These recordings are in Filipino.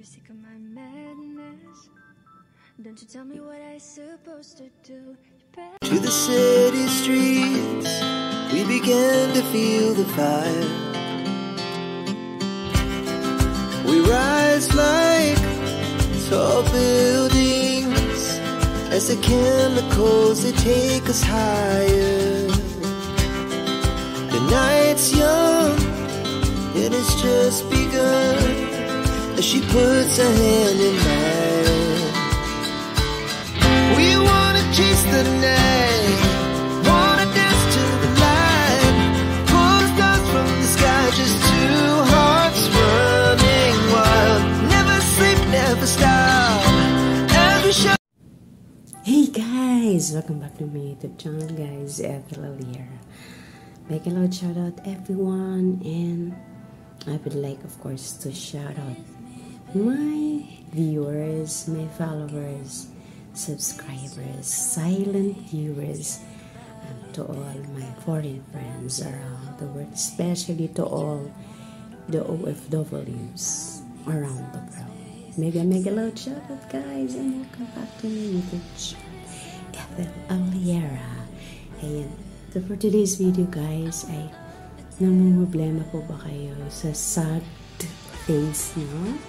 sick of my madness? Don't you tell me what I supposed to do. To the city streets, we began to feel the fire. We rise like tall buildings as the chemicals, they take us higher. The night's young, it has just begun, as she puts her hand in mine. We wanna chase the night, wanna dance to the light, pull the stars from the sky, just two hearts running wild. Never sleep, never stop, every shot. Hey guys, welcome back to my YouTube channel, guys. Ethel here. Make a loud shout out everyone, and I would like, of course, to shout out my viewers, my followers, subscribers, silent viewers, and to all my foreign friends around the world, especially to all the OFWs around the world. Mega loud shout out, guys, and welcome back to my YouTube channel, Ethel Aliera. Ayan. So for today's video, guys, ay namumblema po ba kayo sa sad face, no?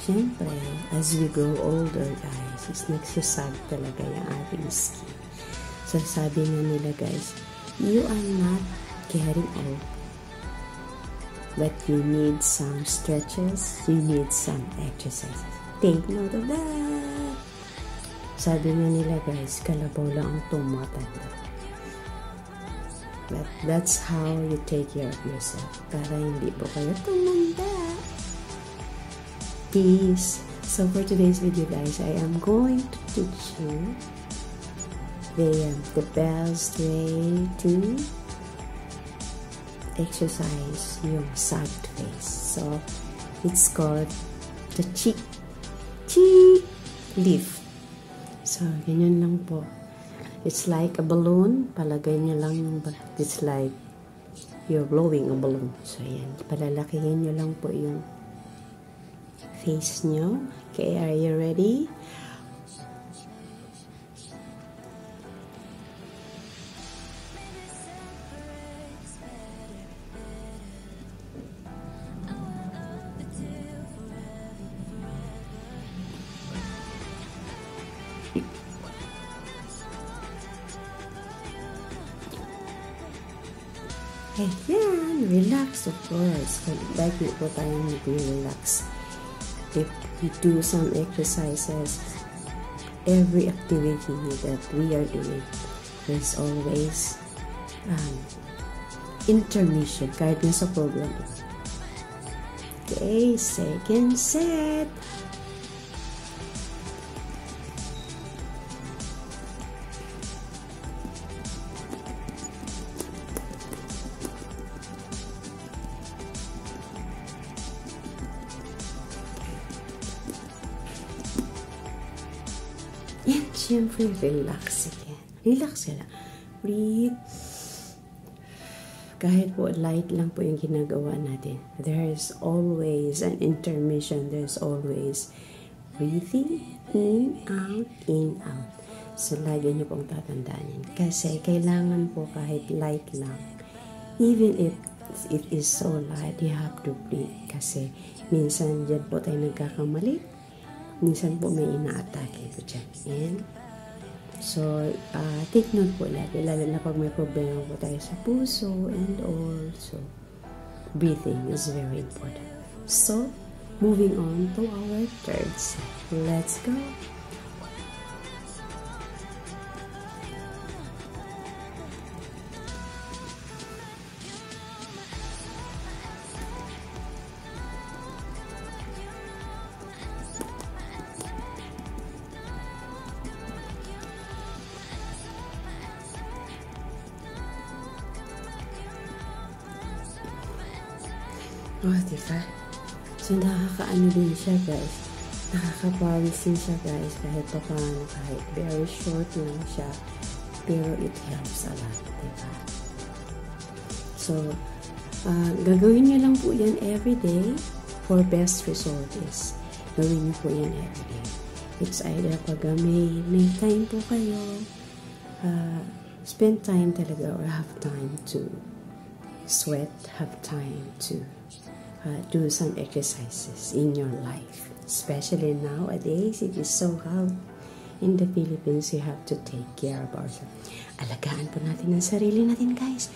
Siyempre, as we grow older, guys, is nagsasag talaga yung ating skin. So sabi nga nila, guys, you are not getting old, but you need some stretches, you need some exercises. Take note of that. Sabi nga nila, guys, kalabaw lang ang tumatanda. But that's how you take care of yourself, para hindi po kayo tumanda. Peace. So for today's video, guys, I am going to teach you the best way to exercise your sagged face. So it's called the cheek lift. So ganyan lang po. It's like a balloon. Palagay niyo lang, it's like you're blowing a balloon. So, yan. Palalakihin niyo lang po yung face niyo. Okay, are you ready? Ayan, relax, of course. Lagi po tayong mag-relax. If we do some exercises, every activity that we are doing, there's always intermission, kahit nasa program. Okay, second set. Yan, syempre, relax again. Relax ka lang. Breathe. Kahit po light lang po yung ginagawa natin, there's always an intermission. There's always breathing in, out. So, lagi nyo pong tatandaan yan. Kasi, kailangan po kahit light lang, even if it is so light, you have to breathe. Kasi, minsan dyan po tayo nagkakamali. Minsan po may ina-atake po dyan. And, so, take note po lagi, lalo na pag may problema po tayo sa puso, and also, breathing is very important. So, moving on to our third set. Let's go! Oh, diba? So, nakakaano din siya, guys. Nakakapawisin siya, guys. Kahit pa paano, kahit very short lang siya. Pero it helps a lot, diba? So, gagawin niyo lang po yan everyday for best result is gawin niyo po yan everyday. It's either pag may time po kayo, spend time talaga or have time to sweat, have time to do some exercises in your life. Especially nowadays, it is so hot. In the Philippines, you have to take care of ourselves. Alagaan po natin ang sarili natin, guys,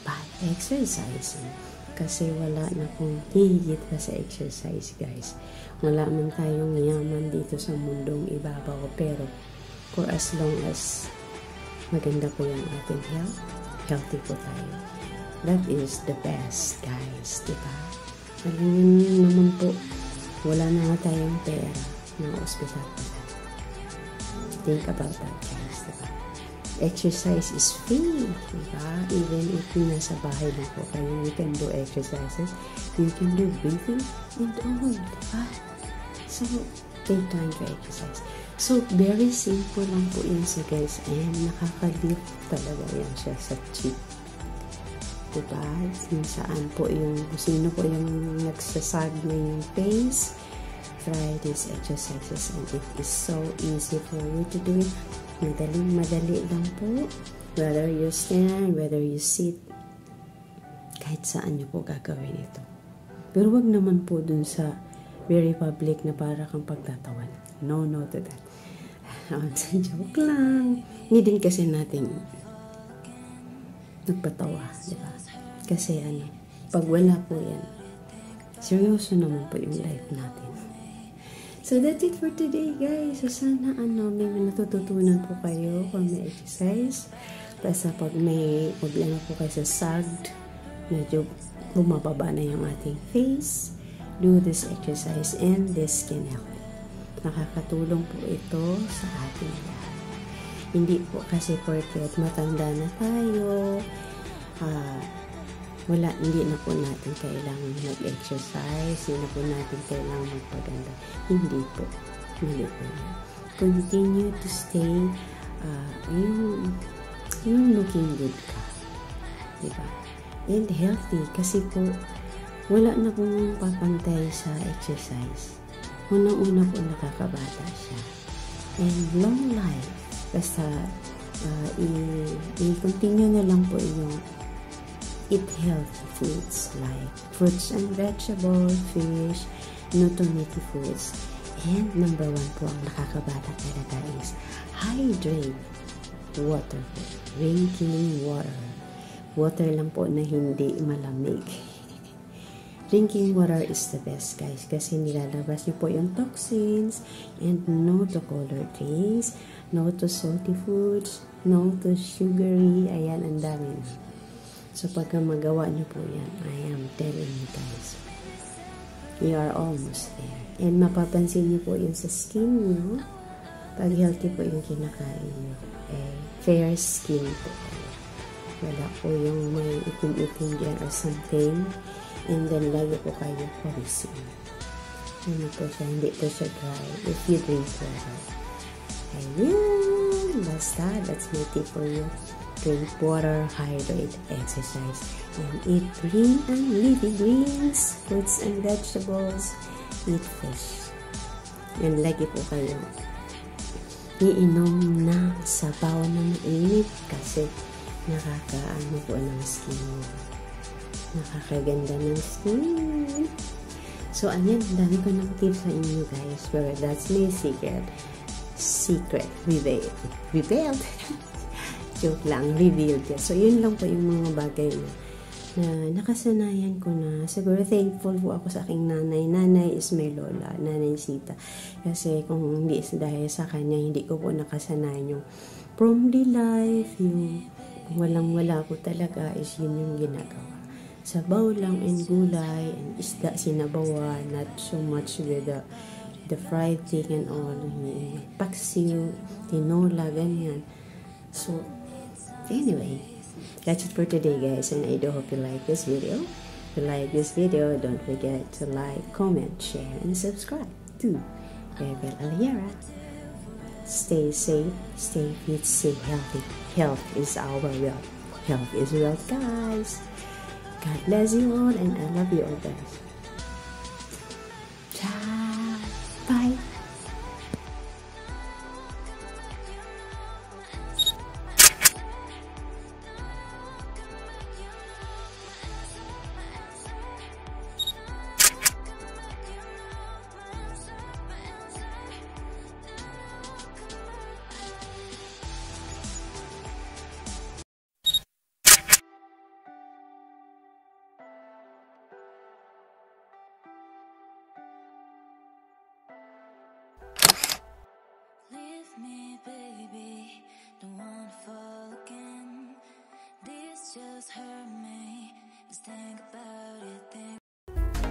by exercising. Kasi wala na pong higit pa sa exercise, guys. Wala man tayong yaman dito sa mundong ibabaw, pero for as long as maganda po yung ating health, healthy po tayo. That is the best, guys, diba? Alam nyo naman po, wala na nga tayong pera ng ospital pa. Think about that, guys, diba? Exercise is free, diba? Even if nasa bahay lang po kayo, you can do exercises, you can do breathing and all, diba? So, take time to exercise. So, very simple lang po yun siya, guys, and nakaka-lift talaga yan siya sa cheek. Diba? Kung saan po yung, sino po yung nagsasag na yung face, try these exercises and it is so easy for you to do it. Madali lang po. Whether you stand, whether you sit, kahit saan nyo po gagawin ito. Pero wag naman po dun sa very public na para kang pagtatawan. No to that. Joke lang. Hindi din kasi natin nagpatawa, diba? Kasi pag wala po yan, seryoso naman po yung life natin. So, that's it for today, guys. So, sana may natututunan po kayo kung may exercise. Basta pag may problema po kayo sa sagged, medyo bumababa na yung ating face, do this exercise and this can help. Nakakatulong po ito sa ating lahat. Hindi po kasi porket matanda na tayo, hindi na po natin kailangan mag-exercise, hindi na po natin kailangan magpaganda. Hindi po. Mali po yan. Continue to stay yung looking good ka. Diba? And healthy. Kasi po, wala na pong papantay sa exercise. Unang-una po nakakabata siya. And long life. Basta, i-continue na lang po yung eat healthy foods like fruits and vegetables, fish, nutritive foods. And number 1 po ang nakakabata talaga is hydrate water. Drinking water. Water lang po na hindi malamig. Drinking water is the best, guys, kasi nilalabas niyo po yung toxins and no to colored drinks, no to salty foods, no to sugary. Ayan, ang dami na. So, pagka magawa niyo po yan, I am telling you guys, you are almost there. And mapapansin niyo po yun sa skin niyo, pag healthy po yung kinakain niyo, fair skin po. Wala po yung may itim-itim dyan or something, and then lagi po kayo pawisin. Hindi po siya dry if you drink water. Ayun! Basta, that's my tip for you. Drink water, hydrate, exercise, and eat green and leafy greens, fruits and vegetables, eat fish. And lagi po kayo iinom na sabaw na mainit kasi nakakaano po ng skin mo. Nakakaganda ng skin. So, ayan, dami ko ng tips sa inyo, guys. Pero that's my secret. Revealed. Joke lang, revealed. So, yun lang po yung mga bagay na nakasanayan ko na. Siguro thankful po ako sa aking nanay. Nanay is my lola, Nanay Sita. Kasi kung hindi dahil sa kanya, hindi ko po nakasanayan yung homely life, yung walang-wala po talaga is yun yung ginagawa. Sabaw lang and gulay and isda sinabawa, not so much with the fried thing and all. Paksiw, tinola, ganyan. So, anyway, that's it for today, guys, and I do hope you like this video. If you like this video, don't forget to like, comment, share, and subscribe to Rebel Aliera. Stay safe, stay fit, stay healthy. Health is our wealth. Health is wealth, guys. God bless you all, and I love you all, guys. Ciao. Bye.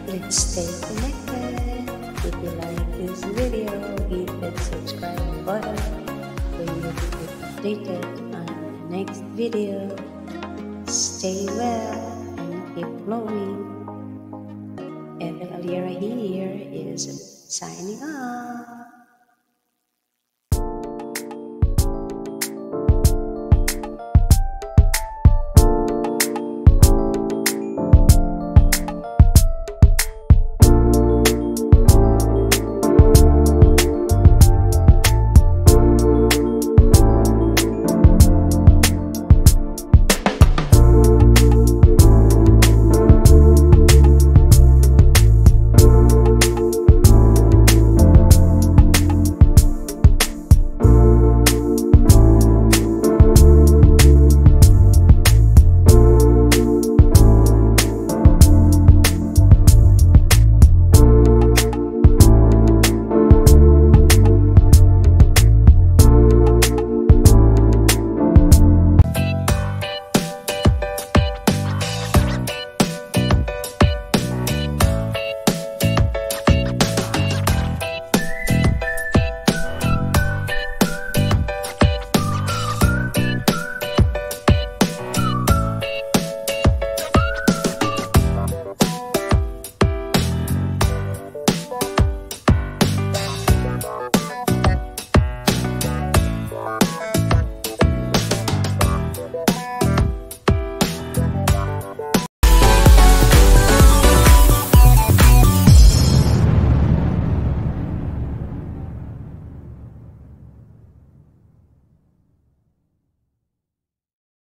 Let's stay connected. If you like this video, hit that subscribe button for you to get updated on the next video. Stay well and keep glowing. Ethel Aliera here is signing off.